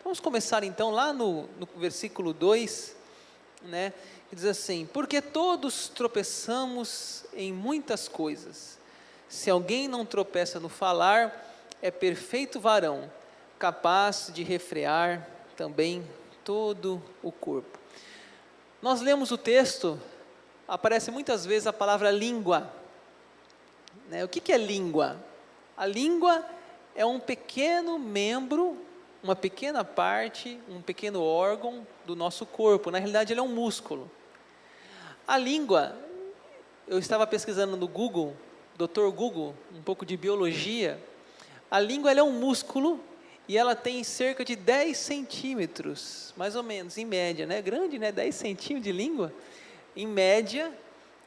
Vamos começar então lá no versículo 2, né, que diz assim: porque todos tropeçamos em muitas coisas. Se alguém não tropeça no falar, é perfeito varão, capaz de refrear também todo o corpo. Nós lemos o texto, aparece muitas vezes a palavra língua, né? O que é língua? A língua é um pequeno membro, uma pequena parte, um pequeno órgão do nosso corpo. Na realidade, ele é um músculo. A língua, eu estava pesquisando no Google, Dr. Google, um pouco de biologia. A língua ela é um músculo e ela tem cerca de 10 centímetros, mais ou menos, em média, né? Grande, né? 10 centímetros de língua, em média,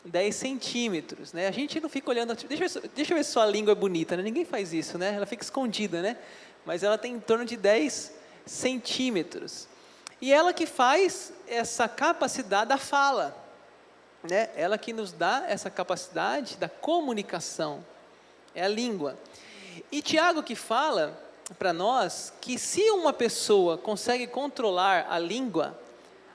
10 centímetros, né? A gente não fica olhando, deixa eu ver se sua língua é bonita, né? Ninguém faz isso, né? Ela fica escondida, né? Mas ela tem em torno de 10 centímetros. E ela que faz essa capacidade da fala, né? Ela que nos dá essa capacidade da comunicação, é a língua. E Tiago que fala para nós que se uma pessoa consegue controlar a língua,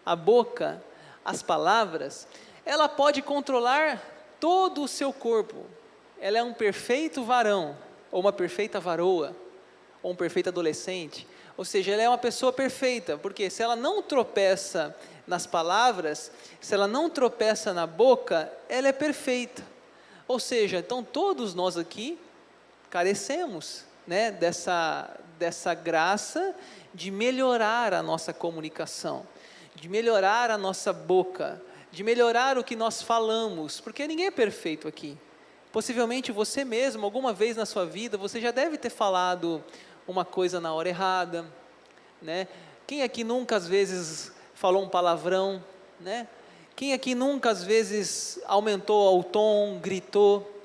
a boca, as palavras, ela pode controlar todo o seu corpo. Ela é um perfeito varão, ou uma perfeita varoa, ou um perfeito adolescente. Ou seja, ela é uma pessoa perfeita, porque se ela não tropeça nas palavras, se ela não tropeça na boca, ela é perfeita. Ou seja, então todos nós aqui carecemos, né, dessa graça de melhorar a nossa comunicação, de melhorar a nossa boca, de melhorar o que nós falamos, porque ninguém é perfeito aqui. Possivelmente você mesmo, alguma vez na sua vida, você já deve ter falado uma coisa na hora errada, né? Quem aqui nunca às vezes falou um palavrão, né? Quem aqui nunca às vezes aumentou o tom, gritou?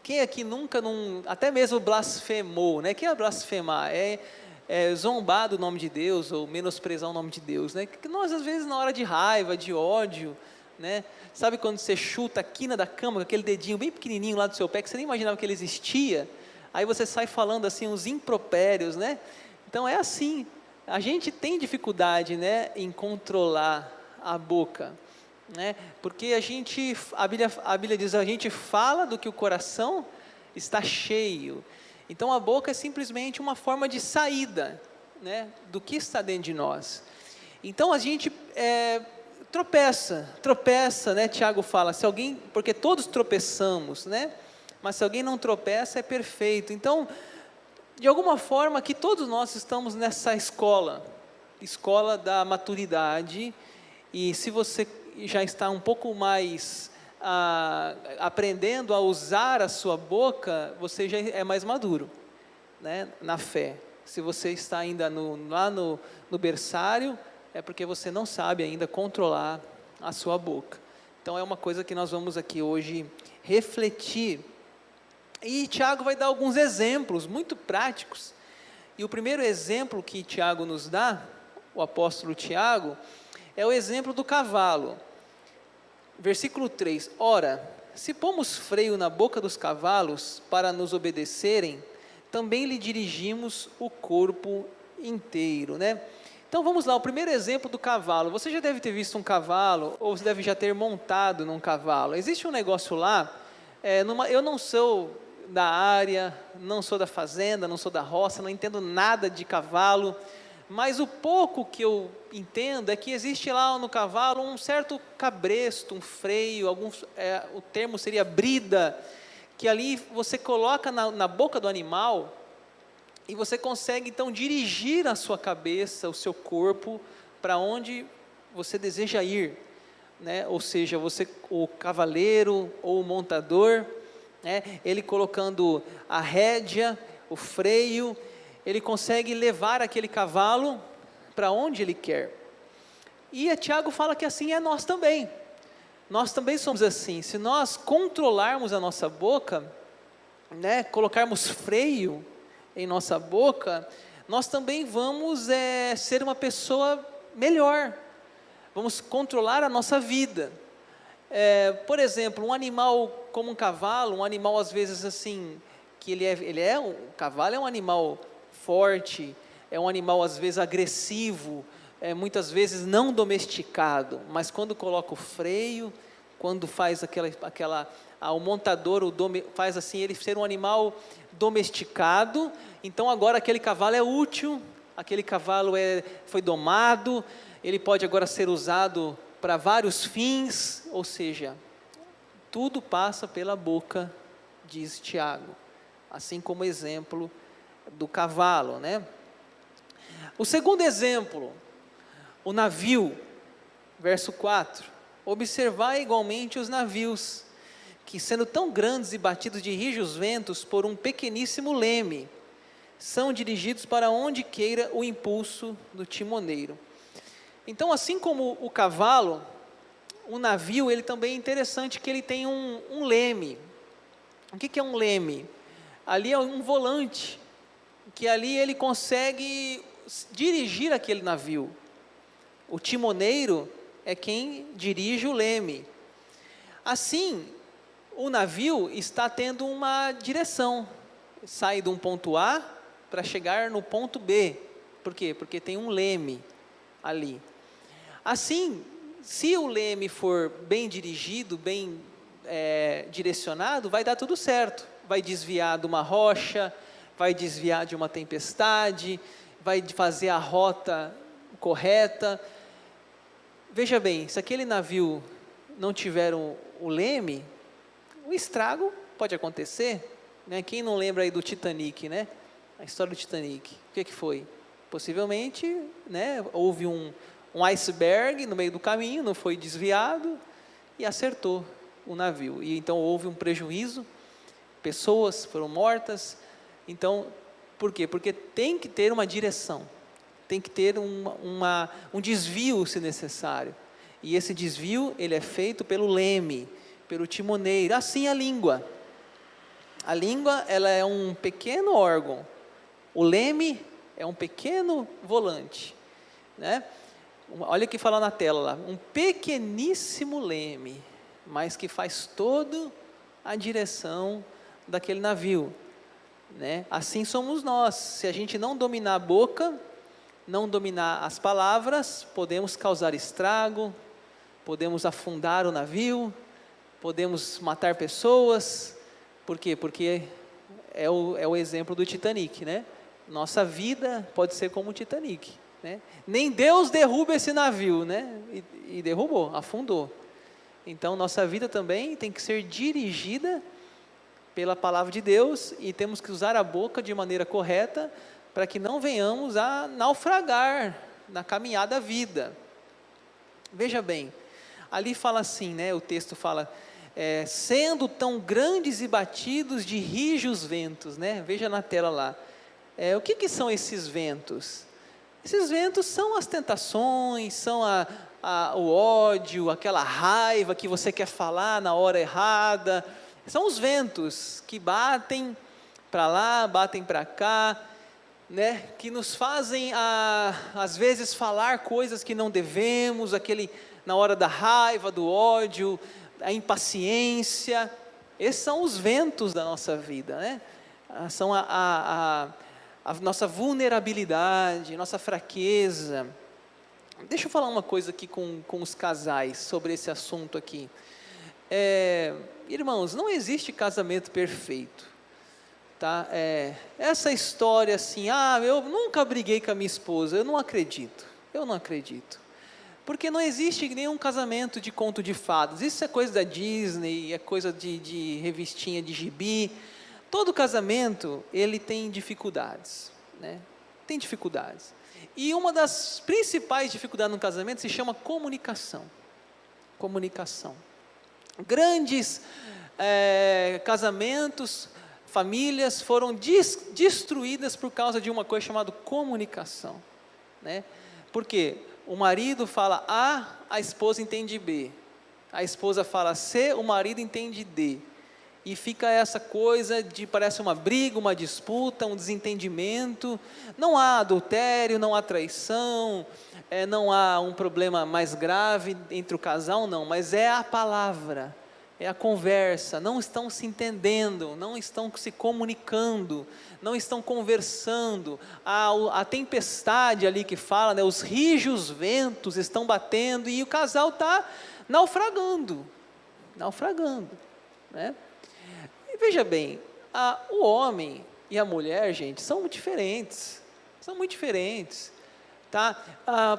Quem aqui nunca, até mesmo blasfemou, né? O que é blasfemar? É zombar do nome de Deus, ou menosprezar o nome de Deus, né? Que nós às vezes na hora de raiva, de ódio, né? Sabe quando você chuta a quina da cama com aquele dedinho bem pequenininho lá do seu pé, que você nem imaginava que ele existia, aí você sai falando assim uns impropérios, né? Então é assim, a gente tem dificuldade, né, em controlar a boca, né? Porque a Bíblia diz, a gente fala do que o coração está cheio. Então a boca é simplesmente uma forma de saída, né, do que está dentro de nós. Então a gente tropeça, né? Tiago fala, se alguém, porque todos tropeçamos, né? Mas se alguém não tropeça, é perfeito. Então, de alguma forma, que todos nós estamos nessa escola da maturidade, e se você já está um pouco mais aprendendo a usar a sua boca, você já é mais maduro, né, na fé. Se você está ainda lá no berçário, é porque você não sabe ainda controlar a sua boca. Então é uma coisa que nós vamos aqui hoje refletir. E Tiago vai dar alguns exemplos muito práticos. E o primeiro exemplo que Tiago nos dá, o apóstolo Tiago, é o exemplo do cavalo. Versículo 3, ora, se pomos freio na boca dos cavalos para nos obedecerem, também lhe dirigimos o corpo inteiro, né? Então vamos lá, o primeiro exemplo do cavalo. Você já deve ter visto um cavalo, ou você deve já ter montado num cavalo. Existe um negócio lá, eu não sou da área, não sou da fazenda, não sou da roça, não entendo nada de cavalo, mas o pouco que eu entendo é que existe lá no cavalo um certo cabresto, um freio, o termo seria brida, que ali você coloca na boca do animal e você consegue então dirigir a sua cabeça, o seu corpo, para onde você deseja ir, né? Ou seja, o cavaleiro ou o montador, né? Ele colocando a rédea, o freio, ele consegue levar aquele cavalo para onde ele quer. E Tiago fala que assim é nós também. Nós também somos assim. Se nós controlarmos a nossa boca, né, colocarmos freio em nossa boca, nós também vamos ser uma pessoa melhor. Vamos controlar a nossa vida. Por exemplo, um animal como um cavalo, um animal às vezes assim, que o cavalo é um animal forte, é um animal às vezes agressivo, muitas vezes não domesticado, mas quando coloca o freio, quando faz o montador faz assim, ele ser um animal domesticado, então agora aquele cavalo é útil, aquele cavalo foi domado, ele pode agora ser usado para vários fins, ou seja, tudo passa pela boca, diz Tiago, assim como o exemplo do cavalo, né? O segundo exemplo, o navio, verso 4, observai igualmente os navios, que sendo tão grandes e batidos de rijos ventos por um pequeníssimo leme, são dirigidos para onde queira o impulso do timoneiro. Então, assim como o cavalo, o navio, ele também é interessante que ele tem um leme. O que é um leme? Ali é um volante, que ali ele consegue dirigir aquele navio. O timoneiro é quem dirige o leme. Assim, o navio está tendo uma direção, sai de um ponto A para chegar no ponto B. Por quê? Porque tem um leme ali. Assim, se o leme for bem dirigido, bem direcionado, vai dar tudo certo. Vai desviar de uma rocha, vai desviar de uma tempestade, vai fazer a rota correta. Veja bem, se aquele navio não tiver o leme, o estrago pode acontecer, né? Quem não lembra aí do Titanic, né? A história do Titanic, o que foi? Possivelmente, né, houve um iceberg no meio do caminho, não foi desviado e acertou o navio, e então houve um prejuízo, pessoas foram mortas. Então, por quê? Porque tem que ter uma direção, tem que ter um desvio se necessário, e esse desvio ele é feito pelo leme, pelo timoneiro. Assim a língua ela é um pequeno órgão, o leme é um pequeno volante, né? Olha o que fala na tela lá, um pequeníssimo leme, mas que faz toda a direção daquele navio, né? Assim somos nós, se a gente não dominar a boca, não dominar as palavras, podemos causar estrago, podemos afundar o navio, podemos matar pessoas. Por quê? Porque é o exemplo do Titanic, né? Nossa vida pode ser como o Titanic, né? Nem Deus derruba esse navio, né? E derrubou, afundou. Então nossa vida também tem que ser dirigida pela palavra de Deus, e temos que usar a boca de maneira correta, para que não venhamos a naufragar na caminhada da vida. Veja bem, ali fala assim, né? O texto fala, sendo tão grandes e batidos de rijos ventos, né? Veja na tela lá. O que são esses ventos? Esses ventos são as tentações, são o ódio, aquela raiva que você quer falar na hora errada. São os ventos que batem para lá, batem para cá, né? Que nos fazem, às vezes, falar coisas que não devemos, na hora da raiva, do ódio, a impaciência. Esses são os ventos da nossa vida, né? São a nossa vulnerabilidade, nossa fraqueza. Deixa eu falar uma coisa aqui com os casais sobre esse assunto aqui. Irmãos, não existe casamento perfeito, tá? Essa história assim, eu nunca briguei com a minha esposa, eu não acredito, porque não existe nenhum casamento de conto de fadas. Isso é coisa da Disney, é coisa de revistinha de gibi. Todo casamento, ele tem dificuldades, né? Tem dificuldades. E uma das principais dificuldades no casamento se chama comunicação. Comunicação. Grandes casamentos, famílias foram destruídas por causa de uma coisa chamada comunicação, né? Por quê? O marido fala A, a esposa entende B. A esposa fala C, o marido entende D. E fica essa coisa parece uma briga, uma disputa, um desentendimento. Não há adultério, não há traição, não há um problema mais grave entre o casal, não. Mas é a palavra é a conversa, não estão se entendendo, não estão se comunicando, não estão conversando, a tempestade ali que fala, né, os rijos ventos estão batendo e o casal está naufragando, né? E veja bem, o homem e a mulher, gente, são muito diferentes, tá?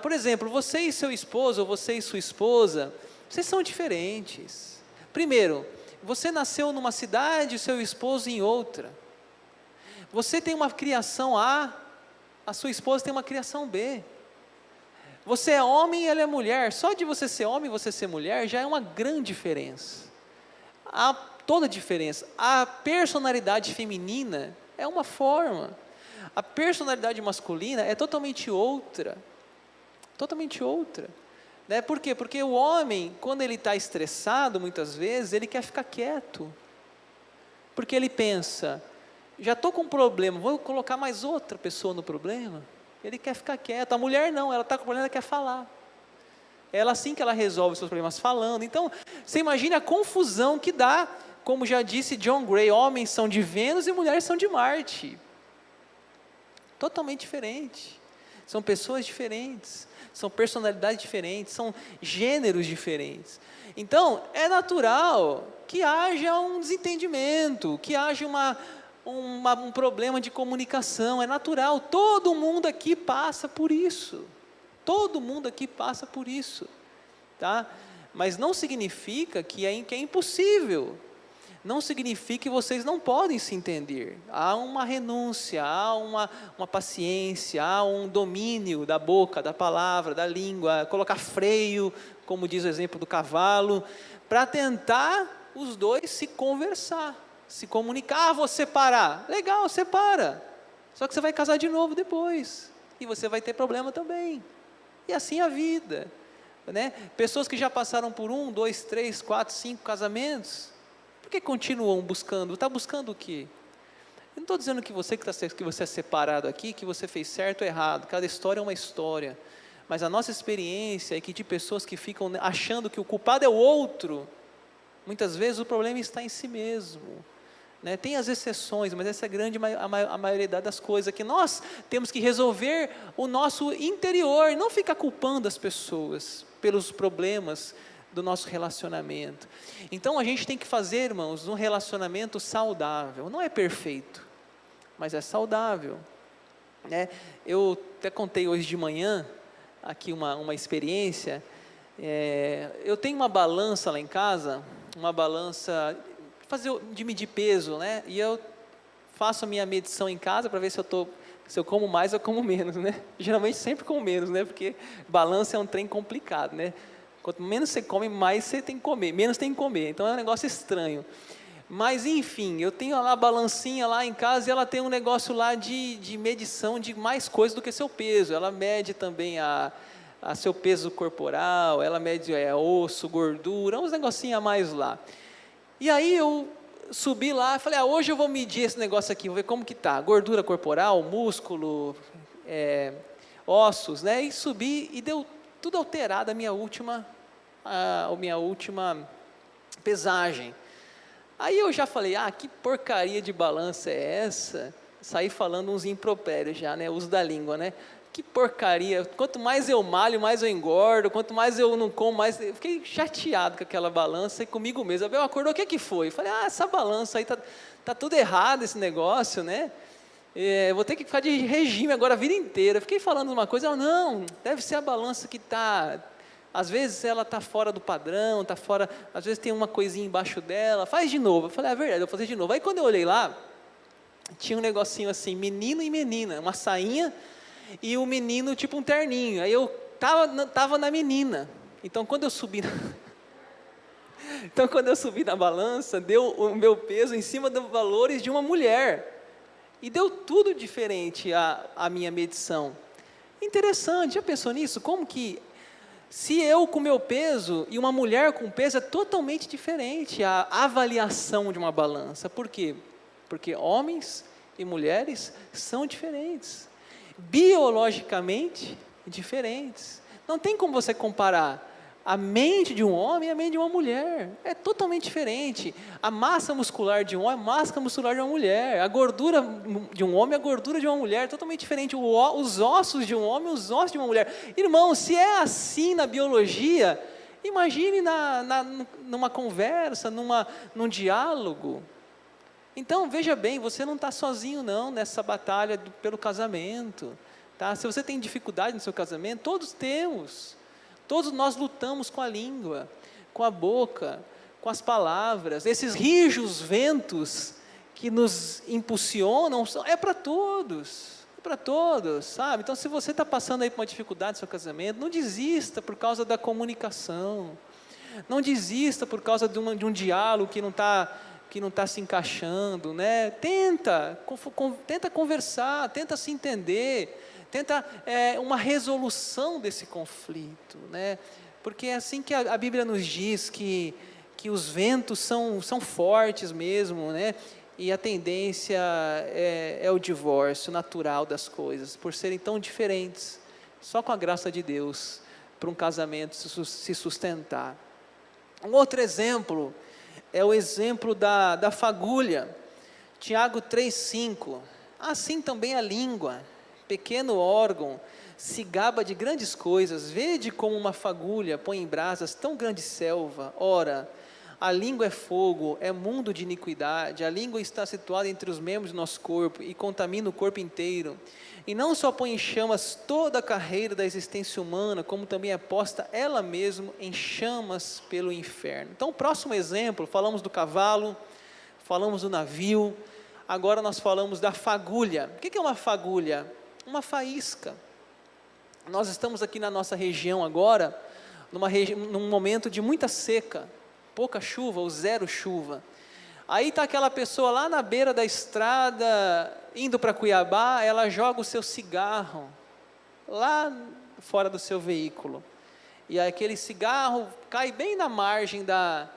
Por exemplo, você e seu esposo, ou você e sua esposa, vocês são diferentes. Primeiro, você nasceu numa cidade, seu esposo em outra. Você tem uma criação A sua esposa tem uma criação B. Você é homem e ela é mulher. Só de você ser homem e você ser mulher já é uma grande diferença. Há toda a diferença. A personalidade feminina é uma forma. A personalidade masculina é totalmente outra. Né? Por quê? Porque o homem, quando ele está estressado, muitas vezes, ele quer ficar quieto. Porque ele pensa, já estou com um problema, vou colocar mais outra pessoa no problema? Ele quer ficar quieto. A mulher não, ela está com problema, ela quer falar. É assim que ela resolve os seus problemas, falando. Então, você imagina a confusão que dá, como já disse John Gray, homens são de Vênus e mulheres são de Marte. Totalmente diferente. São pessoas diferentes, são personalidades diferentes, são gêneros diferentes. Então, é natural que haja um desentendimento, que haja um problema de comunicação, é natural, todo mundo aqui passa por isso, tá? Mas não significa que é impossível, não significa que vocês não podem se entender. Há uma renúncia, há uma paciência, há um domínio da boca, da palavra, da língua, colocar freio, como diz o exemplo do cavalo, para tentar os dois se conversar, se comunicar. Vou separar, legal, separa, só que você vai casar de novo depois, e você vai ter problema também, e assim é a vida, né? Pessoas que já passaram por 1, 2, 3, 4, 5 casamentos, por que continuam buscando? Está buscando o quê? Eu não estou dizendo que você é separado aqui, que você fez certo ou errado, cada história é uma história, mas a nossa experiência é que de pessoas que ficam achando que o culpado é o outro, muitas vezes o problema está em si mesmo, né? Tem as exceções, mas essa é a maioria das coisas, que nós temos que resolver o nosso interior, não ficar culpando as pessoas pelos problemas do nosso relacionamento. Então a gente tem que fazer, irmãos, um relacionamento saudável. Não é perfeito, mas é saudável, né? Eu até contei hoje de manhã aqui uma experiência. Eu tenho uma balança lá em casa, uma balança de medir peso, né? E eu faço a minha medição em casa para ver se eu como mais ou como menos, né? Geralmente sempre como menos, né? Porque balança é um trem complicado, né? Quanto menos você come, mais você tem que comer, menos tem que comer, então é um negócio estranho. Mas enfim, eu tenho lá a balancinha lá em casa e ela tem um negócio lá de medição de mais coisas do que seu peso. Ela mede também a seu peso corporal, ela mede osso, gordura, uns negocinhos a mais lá. E aí eu subi lá e falei, hoje eu vou medir esse negócio aqui, vou ver como que está, gordura corporal, músculo, ossos, né? E subi e deu tudo alterado a minha última pesagem. Aí eu já falei, que porcaria de balança é essa? Saí falando uns impropérios já, né? Uso da língua, né? Que porcaria, quanto mais eu malho, mais eu engordo, quanto mais eu não como, mais... Eu fiquei chateado com aquela balança e comigo mesmo. Eu acordou, o que foi? Eu falei, essa balança aí tá tudo errado, esse negócio, né? Vou ter que ficar de regime agora a vida inteira. Eu fiquei falando uma coisa, não, deve ser a balança que está, às vezes ela está fora do padrão, está fora, às vezes tem uma coisinha embaixo dela, faz de novo. Eu falei, é verdade, eu vou fazer de novo. Aí quando eu olhei lá, tinha um negocinho assim, menino e menina, uma sainha, e o menino tipo um terninho. Aí eu estava na menina, então quando eu subi na balança, deu o meu peso em cima dos valores de uma mulher. E deu tudo diferente a minha medição. Interessante, já pensou nisso? Como que, se eu com meu peso e uma mulher com peso, é totalmente diferente a avaliação de uma balança. Por quê? Porque homens e mulheres são diferentes. Biologicamente diferentes. Não tem como você comparar A mente de um homem e a mente de uma mulher é totalmente diferente. A massa muscular de um homem é a massa muscular de uma mulher. A gordura de um homem é a gordura de uma mulher, é totalmente diferente. Os ossos de um homem, os ossos de uma mulher. Irmão, se é assim na biologia, imagine numa conversa, num diálogo. Então, veja bem, você não está sozinho não nessa batalha pelo casamento. Tá? Se você tem dificuldade no seu casamento, todos temos. Todos nós lutamos com a língua, com a boca, com as palavras. Esses rijos ventos que nos impulsionam, é para todos. É para todos, sabe? Então, se você está passando aí por uma dificuldade no seu casamento, não desista por causa da comunicação. Não desista por causa de um diálogo que não está se encaixando, né? Tenta conversar, tenta se entender, tenta uma resolução desse conflito, né? Porque é assim que a Bíblia nos diz que os ventos são fortes mesmo, né? E a tendência é o divórcio natural das coisas, por serem tão diferentes, só com a graça de Deus, para um casamento se sustentar. Um outro exemplo é o exemplo da fagulha, Tiago 3,5, assim também a língua, pequeno órgão, se gaba de grandes coisas, vede como uma fagulha põe em brasas tão grande selva. Ora, a língua é fogo, é mundo de iniquidade, a língua está situada entre os membros do nosso corpo e contamina o corpo inteiro, e não só põe em chamas toda a carreira da existência humana, como também é posta ela mesma em chamas pelo inferno. Então, o próximo exemplo, falamos do cavalo, falamos do navio, agora nós falamos da fagulha. O que é uma fagulha? Uma faísca. Nós estamos aqui na nossa região agora, num momento de muita seca, pouca chuva ou zero chuva. Aí está aquela pessoa lá na beira da estrada, indo para Cuiabá, ela joga o seu cigarro lá fora do seu veículo. E aí aquele cigarro cai bem na margem da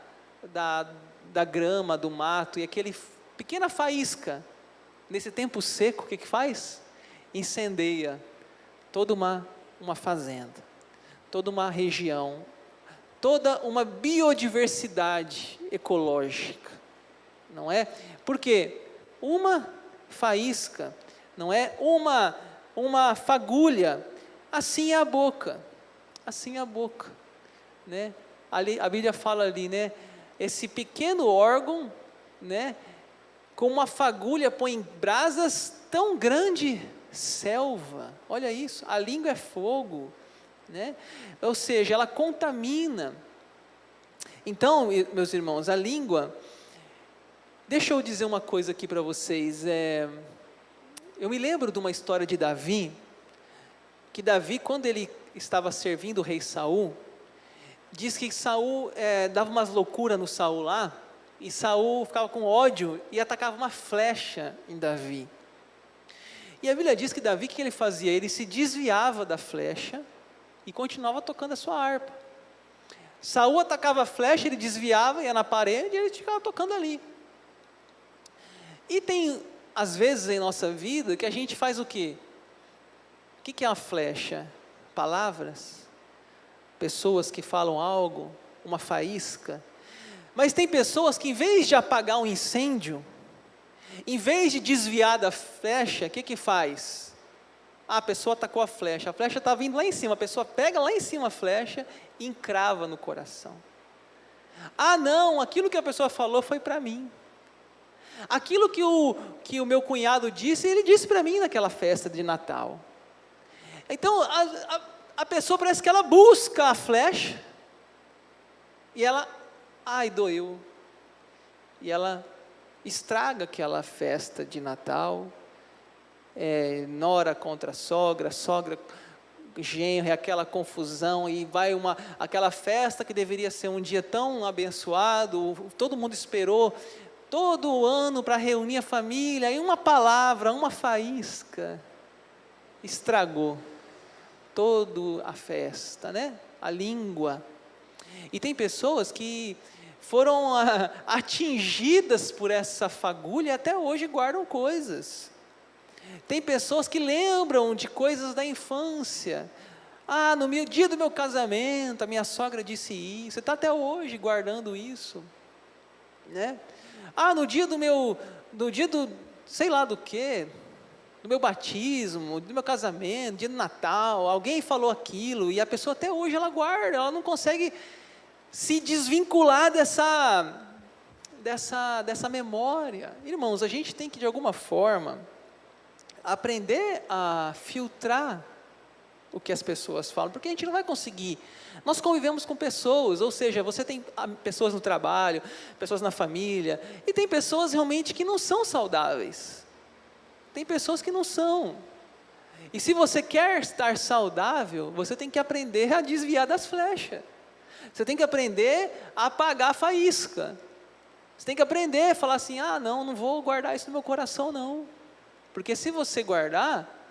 grama, do mato, e aquele pequena faísca, nesse tempo seco, o que faz? Incendeia toda uma fazenda, toda uma região, toda uma biodiversidade ecológica, não é? Porque uma faísca, não é? Uma fagulha, assim é a boca, né? Ali, a Bíblia fala ali, né? Esse pequeno órgão, né? Com uma fagulha põe em brasas tão grande selva. Olha isso, a língua é fogo, né? Ou seja, ela contamina. Então, meus irmãos, a língua, deixa eu dizer uma coisa aqui para vocês, eu me lembro de uma história de Davi, que Davi, quando ele estava servindo o rei Saul, diz que Saul dava umas loucuras no Saul lá, e Saul ficava com ódio e atacava uma flecha em Davi. E a Bíblia diz que Davi, o que ele fazia? Ele se desviava da flecha e continuava tocando a sua harpa. Saul atacava a flecha, ele desviava, ia na parede e ele ficava tocando ali. E tem, às vezes em nossa vida, que a gente faz o quê? O que é uma flecha? Palavras? Pessoas que falam algo? Uma faísca? Mas tem pessoas que, em vez de apagar um incêndio, em vez de desviar da flecha, o que faz? A pessoa atacou a flecha está vindo lá em cima, a pessoa pega lá em cima a flecha e encrava no coração. Ah não, aquilo que a pessoa falou foi para mim. Aquilo que o meu cunhado disse, ele disse para mim naquela festa de Natal. Então, a pessoa parece que ela busca a flecha, e ela, ai doeu, e ela estraga aquela festa de Natal, nora contra sogra genro, aquela confusão, e vai aquela festa que deveria ser um dia tão abençoado, todo mundo esperou, todo ano para reunir a família, e uma palavra, uma faísca, estragou toda a festa, né? A língua. E tem pessoas que foram atingidas por essa fagulha e até hoje guardam coisas. Tem pessoas que lembram de coisas da infância. Ah, no dia do meu casamento, a minha sogra disse isso. Você está até hoje guardando isso, né? Ah, no dia do sei lá do quê, do meu batismo, do meu casamento, dia do Natal, alguém falou aquilo, e a pessoa até hoje ela guarda, ela não consegue se desvincular dessa memória. Irmãos, a gente tem que de alguma forma aprender a filtrar o que as pessoas falam, porque a gente não vai conseguir. Nós convivemos com pessoas, ou seja, você tem pessoas no trabalho, pessoas na família, e tem pessoas realmente que não são saudáveis. Tem pessoas que não são. E se você quer estar saudável, você tem que aprender a desviar das flechas. Você tem que aprender a apagar a faísca. Você tem que aprender a falar assim, não vou guardar isso no meu coração não. Porque se você guardar,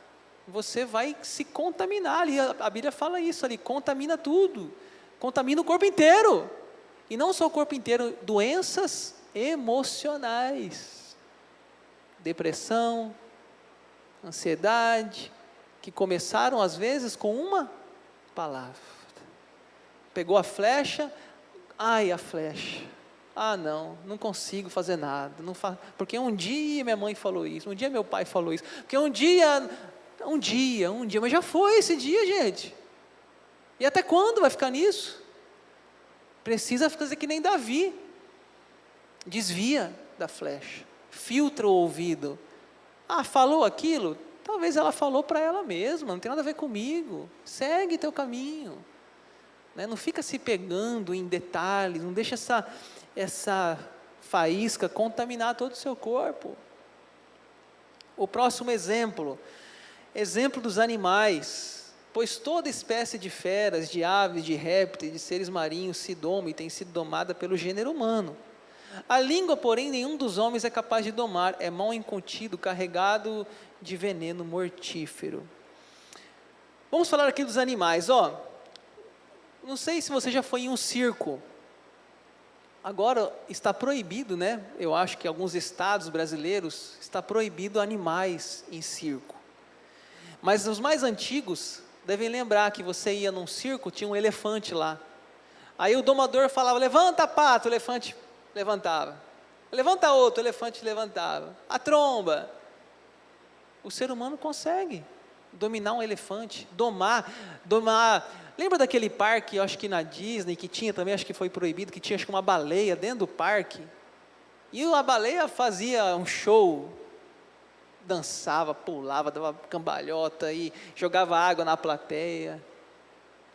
você vai se contaminar ali, a Bíblia fala isso ali, contamina tudo, contamina o corpo inteiro, e não só o corpo inteiro, doenças emocionais, depressão, ansiedade, que começaram às vezes com uma palavra, pegou a flecha, a flecha, não consigo fazer nada, porque um dia minha mãe falou isso, um dia meu pai falou isso, porque um dia, mas já foi esse dia, gente. E até quando vai ficar nisso? Precisa fazer que nem Davi. Desvia da flecha. Filtra o ouvido. Falou aquilo? Talvez ela falou para ela mesma, não tem nada a ver comigo. Segue teu caminho. Né? Não fica se pegando em detalhes, não deixa essa faísca contaminar todo o seu corpo. O próximo exemplo dos animais, pois toda espécie de feras, de aves, de répteis, de seres marinhos se doma e tem sido domada pelo gênero humano. A língua, porém, nenhum dos homens é capaz de domar, é mal incontido, carregado de veneno mortífero. Vamos falar aqui dos animais, não sei se você já foi em um circo. Agora está proibido, né? Eu acho que em alguns estados brasileiros está proibido animais em circo. Mas os mais antigos devem lembrar que você ia num circo, tinha um elefante lá. Aí o domador falava, levanta pato, o elefante levantava. Levanta outro, o elefante levantava. A tromba. O ser humano consegue dominar um elefante, domar. Lembra daquele parque, eu acho que na Disney, que tinha também, acho que foi proibido, que tinha acho que uma baleia dentro do parque. E a baleia fazia um show, dançava, pulava, dava cambalhota e jogava água na plateia.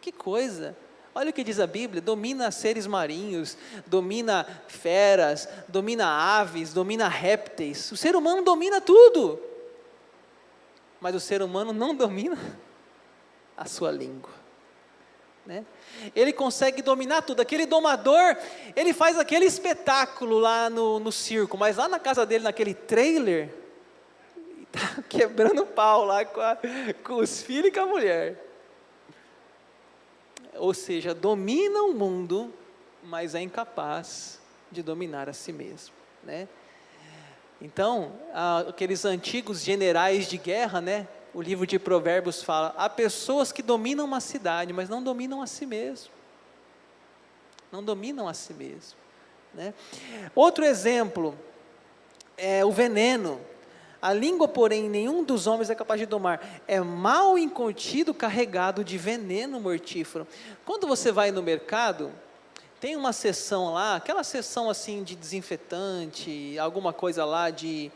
Que coisa! Olha o que diz a Bíblia, domina seres marinhos, domina feras, domina aves, domina répteis. O ser humano domina tudo, mas o ser humano não domina a sua língua, né? Ele consegue dominar tudo. Aquele domador, ele faz aquele espetáculo lá no circo, mas lá na casa dele, naquele trailer, está quebrando pau lá com os filhos e com a mulher. Ou seja, domina o mundo, mas é incapaz de dominar a si mesmo, né? Então, aqueles antigos generais de guerra, né? O livro de Provérbios fala, há pessoas que dominam uma cidade, mas não dominam a si mesmo. Não dominam a si mesmo, né? Outro exemplo é o veneno. A língua, porém, nenhum dos homens é capaz de domar. É mal incontido, carregado de veneno mortífero. Quando você vai no mercado, tem uma seção lá, aquela seção assim de desinfetante, alguma coisa lá de...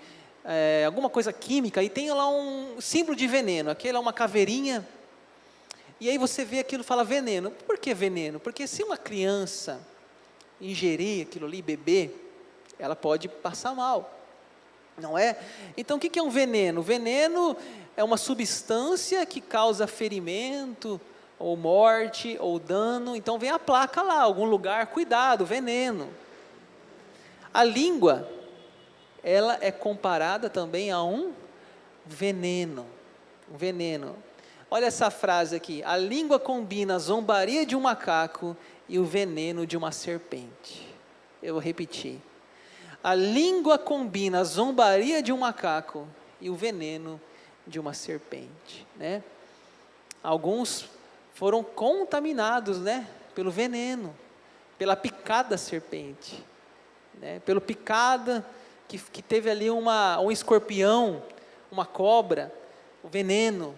alguma coisa química, e tem lá um símbolo de veneno, aquele é uma caveirinha, e aí você vê aquilo e fala veneno. Por que veneno? Porque se uma criança ingerir aquilo ali, beber, ela pode passar mal, não é? Então o que é um veneno? O veneno é uma substância que causa ferimento, ou morte, ou dano. Então vem a placa lá, algum lugar, cuidado, veneno. A língua, ela é comparada também a um veneno. Olha essa frase aqui, a língua combina a zombaria de um macaco e o veneno de uma serpente. Eu vou repetir. A língua combina a zombaria de um macaco e o veneno de uma serpente, né? Alguns foram contaminados, né, pelo veneno, pela picada da serpente, né, pela picada que teve ali um escorpião, uma cobra, o veneno.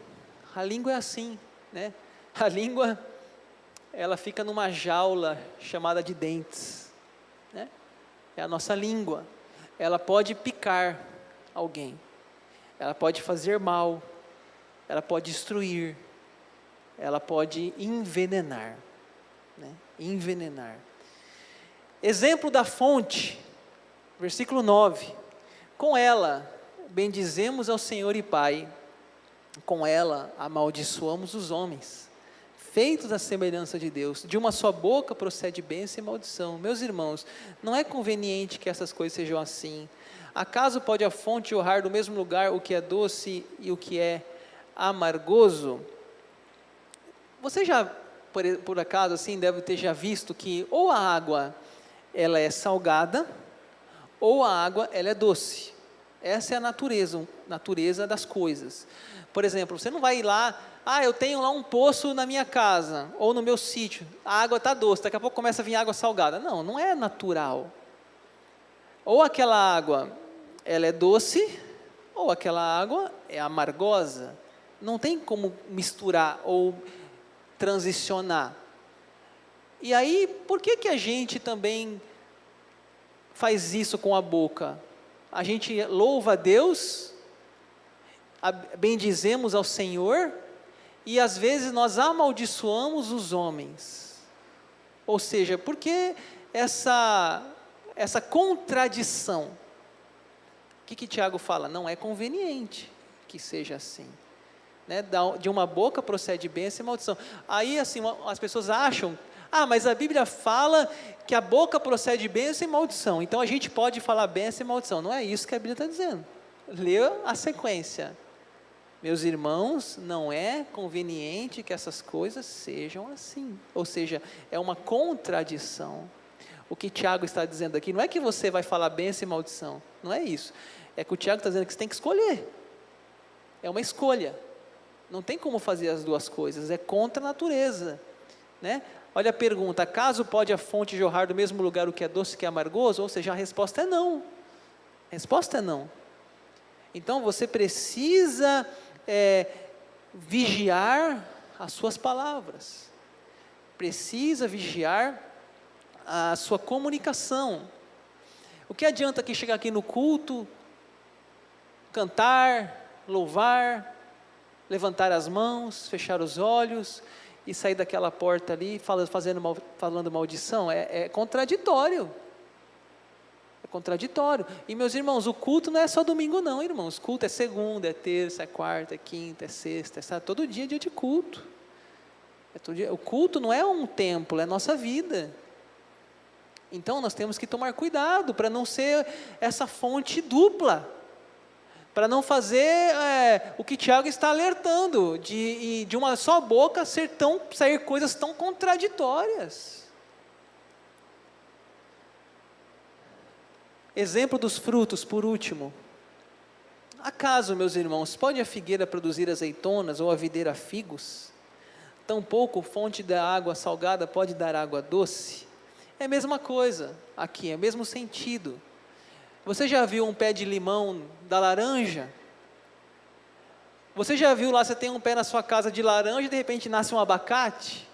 A língua é assim, né? A língua, ela fica numa jaula chamada de dentes, né? É a nossa língua. Ela pode picar alguém, ela pode fazer mal, ela pode destruir, ela pode envenenar, né? Envenenar. Exemplo da fonte, versículo 9: com ela bendizemos ao Senhor e Pai, com ela amaldiçoamos os homens, feitos à semelhança de Deus. De uma só boca procede bênção e maldição. Meus irmãos, não é conveniente que essas coisas sejam assim. Acaso pode a fonte jorrar do mesmo lugar o que é doce e o que é amargoso? Você já, por acaso, assim, deve ter já visto que ou a água ela é salgada, ou a água ela é doce. Essa é a natureza das coisas. Por exemplo, você não vai ir lá, eu tenho lá um poço na minha casa, ou no meu sítio, a água está doce, daqui a pouco começa a vir água salgada. Não, não é natural. Ou aquela água, ela é doce, ou aquela água é amargosa. Não tem como misturar ou transicionar. E aí, por que a gente também faz isso com a boca? A gente louva a Deus, bendizemos ao Senhor, e às vezes nós amaldiçoamos os homens. Ou seja, por que essa contradição? O que Tiago fala? Não é conveniente que seja assim, né? De uma boca procede bênção e maldição. Aí assim, as pessoas acham, mas a Bíblia fala que a boca procede bênção e maldição, então a gente pode falar bênção e maldição. Não é isso que a Bíblia está dizendo. Lê a sequência. Meus irmãos, não é conveniente que essas coisas sejam assim. Ou seja, é uma contradição. O que Tiago está dizendo aqui, não é que você vai falar bênção e maldição, não é isso. É que o Tiago está dizendo que você tem que escolher. É uma escolha. Não tem como fazer as duas coisas, é contra a natureza, né? Olha a pergunta: acaso pode a fonte jorrar do mesmo lugar o que é doce e o que é amargoso? Ou seja, a resposta é não. A resposta é não. Então você precisa vigiar as suas palavras, precisa vigiar a sua comunicação. O que adianta que chegar aqui no culto, cantar, louvar, levantar as mãos, fechar os olhos e sair daquela porta ali falando maldição? É contraditório. É contraditório. E meus irmãos, o culto não é só domingo não, irmãos. O culto é segunda, é terça, é quarta, é quinta, é sexta, é sábado. Todo dia é dia de culto. O culto não é um templo, é nossa vida. Então nós temos que tomar cuidado para não ser essa fonte dupla, para não fazer o que Tiago está alertando, de uma só boca sair coisas tão contraditórias. Exemplo dos frutos, por último. Acaso, meus irmãos, pode a figueira produzir azeitonas ou a videira figos? Tampouco fonte da água salgada pode dar água doce? É a mesma coisa aqui, é o mesmo sentido. Você já viu um pé de limão da laranja? Você já viu lá, você tem um pé na sua casa de laranja e de repente nasce um abacate?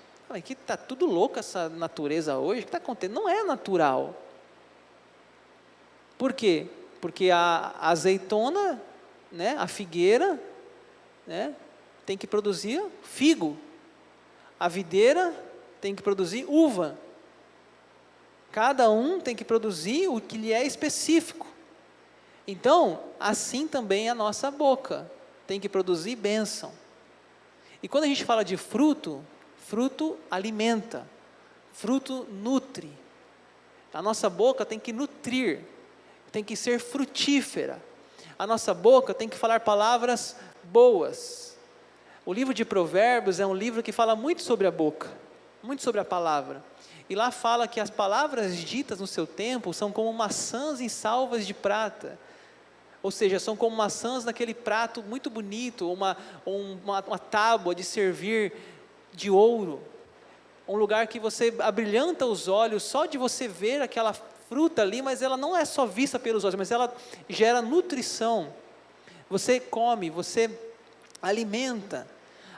Que está tudo louco essa natureza hoje, o que está acontecendo? Não é natural. Por quê? Porque a azeitona, né, a figueira, né, tem que produzir figo. A videira tem que produzir uva. Cada um tem que produzir o que lhe é específico. Então, assim também a nossa boca tem que produzir bênção. E quando a gente fala de fruto, fruto alimenta, fruto nutre. A nossa boca tem que nutrir, tem que ser frutífera. A nossa boca tem que falar palavras boas. O livro de Provérbios é um livro que fala muito sobre a boca, muito sobre a palavra. E lá fala que as palavras ditas no seu tempo são como maçãs em salvas de prata. Ou seja, são como maçãs naquele prato muito bonito, uma tábua de servir de ouro, um lugar que você abrilhanta os olhos só de você ver aquela fruta ali, mas ela não é só vista pelos olhos, mas ela gera nutrição. Você come, você alimenta.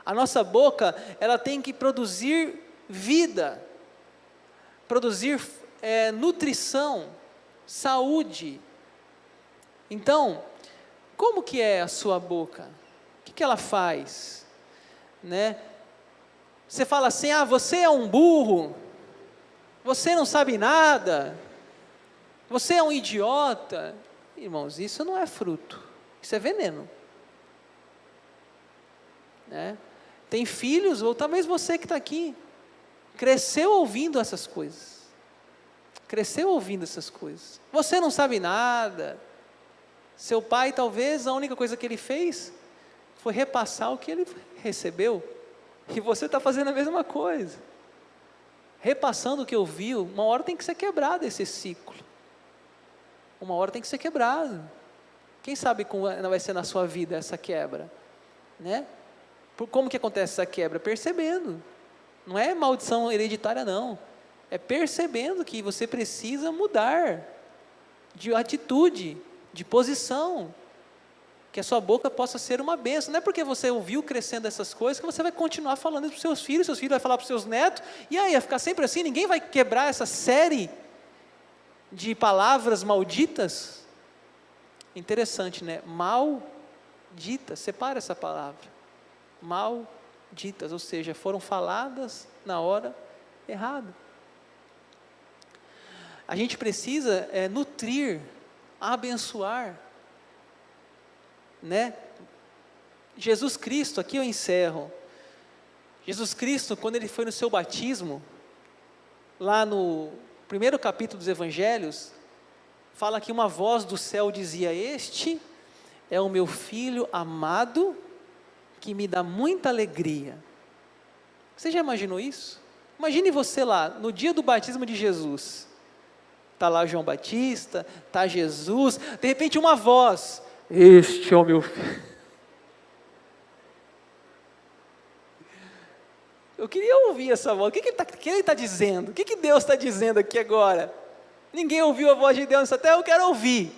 A nossa boca, ela tem que produzir vida, produzir nutrição, saúde. Então, como que é a sua boca? O que ela faz? Né? Você fala assim, você é um burro, você não sabe nada, você é um idiota. Irmãos, isso não é fruto, isso é veneno. Né? Tem filhos, ou talvez você que está aqui, cresceu ouvindo essas coisas. Cresceu ouvindo essas coisas. Você não sabe nada. Seu pai, talvez, a única coisa que ele fez foi repassar o que ele recebeu. E você está fazendo a mesma coisa. Repassando o que ouviu, uma hora tem que ser quebrado esse ciclo. Uma hora tem que ser quebrado. Quem sabe como vai ser na sua vida essa quebra? Né? Como que acontece essa quebra? Percebendo. Não é maldição hereditária, não. É percebendo que você precisa mudar de atitude, de posição. Que a sua boca possa ser uma bênção. Não é porque você ouviu crescendo essas coisas que você vai continuar falando para os seus filhos vão falar para os seus netos, e aí, vai ficar sempre assim, ninguém vai quebrar essa série de palavras malditas. Interessante, né? Malditas, separa essa palavra. Malditas, ou seja, foram faladas na hora errada. A gente precisa nutrir, abençoar, né? Jesus Cristo, aqui eu encerro. Jesus Cristo, quando ele foi no seu batismo, lá no primeiro capítulo dos Evangelhos, fala que uma voz do céu dizia: este é o meu filho amado, que me dá muita alegria. Você já imaginou isso? Imagine você lá, no dia do batismo de Jesus, está lá João Batista, está Jesus, de repente uma voz: este é o meu filho. Eu queria ouvir essa voz. O que ele está dizendo? O que Deus está dizendo aqui agora? Ninguém ouviu a voz de Deus, até eu quero ouvir.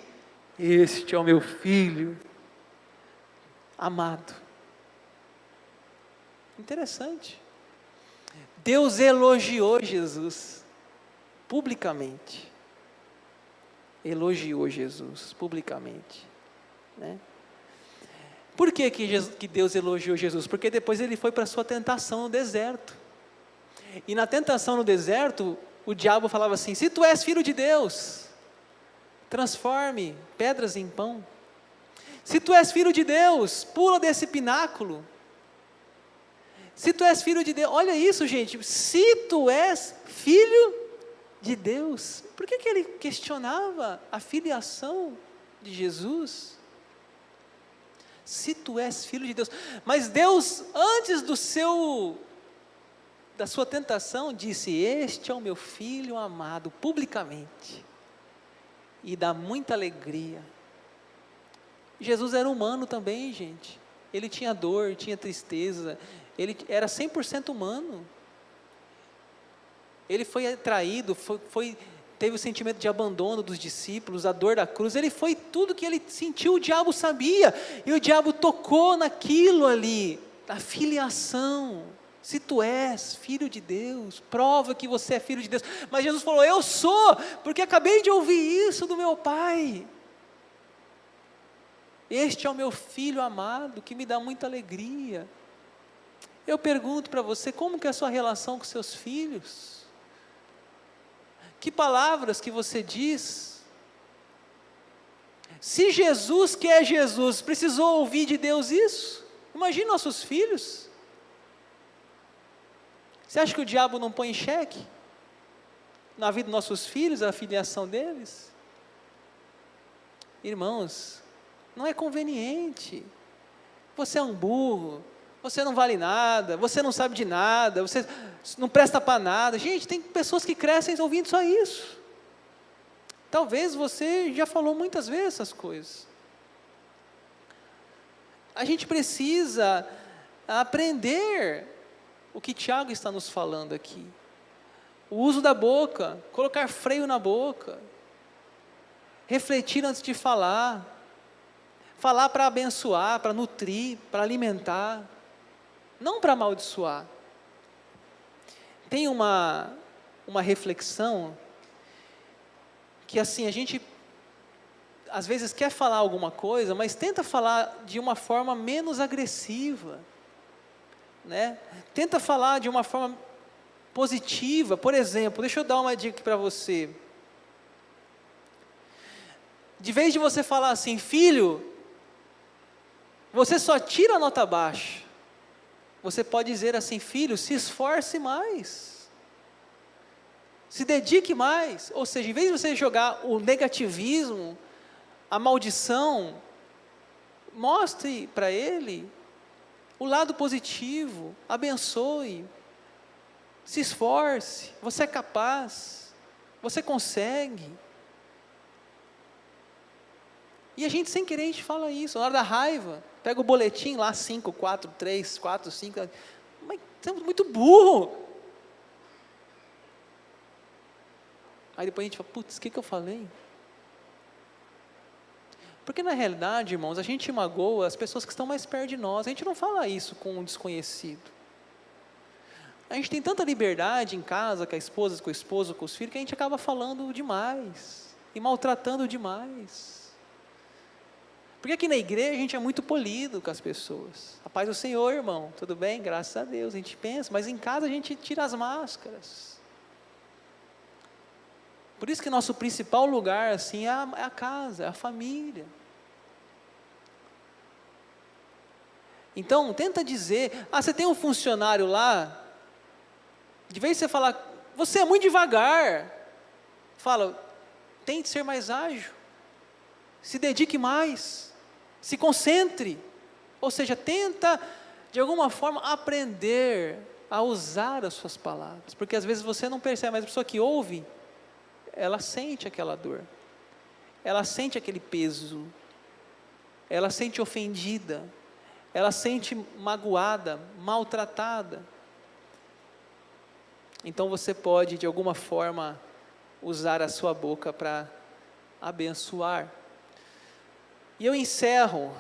Este é o meu filho amado. Interessante. Deus elogiou Jesus publicamente. Elogiou Jesus publicamente. Né? Por que Deus elogiou Jesus? Porque depois ele foi para a sua tentação no deserto. E na tentação no deserto, o diabo falava assim: se tu és filho de Deus, transforme pedras em pão. Se tu és filho de Deus, pula desse pináculo. Se tu és filho de Deus, olha isso, gente, se tu és filho de Deus. Por que ele questionava a filiação de Jesus? Se tu és filho de Deus. Mas Deus, antes da sua tentação, disse: este é o meu filho amado, publicamente, e dá muita alegria. Jesus era humano também, gente. Ele tinha dor, tinha tristeza, ele era 100% humano. Ele foi traído, teve o sentimento de abandono dos discípulos, a dor da cruz. Ele foi tudo que ele sentiu, o diabo sabia, e o diabo tocou naquilo ali, a filiação. Se tu és filho de Deus, prova que você é filho de Deus. Mas Jesus falou: eu sou, porque acabei de ouvir isso do meu Pai. Este é o meu filho amado, que me dá muita alegria. Eu pergunto para você, como que é a sua relação com seus filhos? Que palavras que você diz? Se Jesus, que é Jesus, precisou ouvir de Deus isso, imagine nossos filhos. Você acha que o diabo não põe em xeque na vida dos nossos filhos, a filiação deles? Irmãos, não é conveniente. Você é um burro, você não vale nada, você não sabe de nada, você não presta para nada. Gente, tem pessoas que crescem ouvindo só isso. Talvez você já falou muitas vezes essas coisas. A gente precisa aprender o que Tiago está nos falando aqui. O uso da boca, colocar freio na boca, refletir antes de falar para abençoar, para nutrir, para alimentar, não para amaldiçoar. Tem uma reflexão que assim, a gente às vezes quer falar alguma coisa, mas tenta falar de uma forma menos agressiva, né? Tenta falar de uma forma positiva. Por exemplo, deixa eu dar uma dica para você. De vez de você falar assim, filho, você só tira a nota baixa, você pode dizer assim, filho, se esforce mais, se dedique mais. Ou seja, em vez de você jogar o negativismo, a maldição, mostre para ele o lado positivo, abençoe, se esforce, você é capaz, você consegue. E a gente sem querer, a gente fala isso, na hora da raiva, pega o boletim lá, 5, 4, 3, 4, 5, mas estamos muito burro. Aí depois a gente fala, putz, o que eu falei? Porque na realidade, irmãos, a gente magoa as pessoas que estão mais perto de nós, a gente não fala isso com um desconhecido. A gente tem tanta liberdade em casa, com a esposa, com o esposo, com os filhos, que a gente acaba falando demais, e maltratando demais. Porque aqui na igreja a gente é muito polido com as pessoas. A paz do Senhor, irmão, tudo bem? Graças a Deus, a gente pensa, mas em casa a gente tira as máscaras. Por isso que nosso principal lugar assim, é a casa, é a família. Então, tenta dizer, você tem um funcionário lá, de vez em você falar, você é muito devagar, fala, tente ser mais ágil, se dedique mais, se concentre, ou seja, tenta de alguma forma aprender a usar as suas palavras, porque às vezes você não percebe, mas a pessoa que ouve, ela sente aquela dor, ela sente aquele peso, ela sente ofendida, ela sente magoada, maltratada. Então você pode de alguma forma usar a sua boca para abençoar. E eu encerro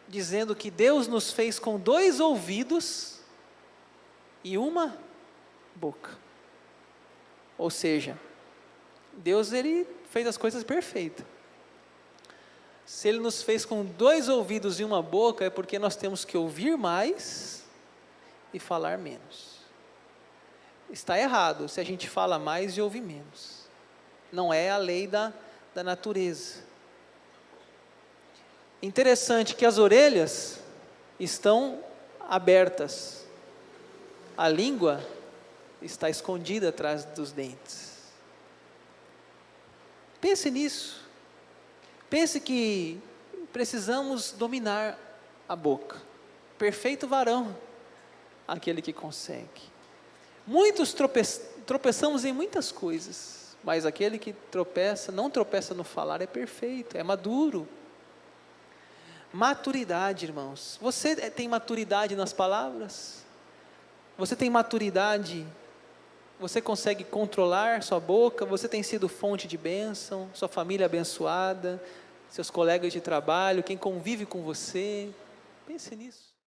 dizendo que Deus nos fez com 2 ouvidos e uma boca. Ou seja, Deus ele fez as coisas perfeitas. Se Ele nos fez com 2 ouvidos e uma boca, é porque nós temos que ouvir mais e falar menos. Está errado se a gente fala mais e ouve menos. Não é a lei da natureza. Interessante que as orelhas estão abertas, a língua está escondida atrás dos dentes. Pense nisso. Pense que precisamos dominar a boca. Perfeito varão, aquele que consegue. Muitos tropeçamos em muitas coisas, mas aquele que não tropeça no falar é perfeito, é maduro. Maturidade, irmãos. Você tem maturidade nas palavras? Você tem maturidade? Você consegue controlar sua boca? Você tem sido fonte de bênção? Sua família abençoada? Seus colegas de trabalho? Quem convive com você? Pense nisso.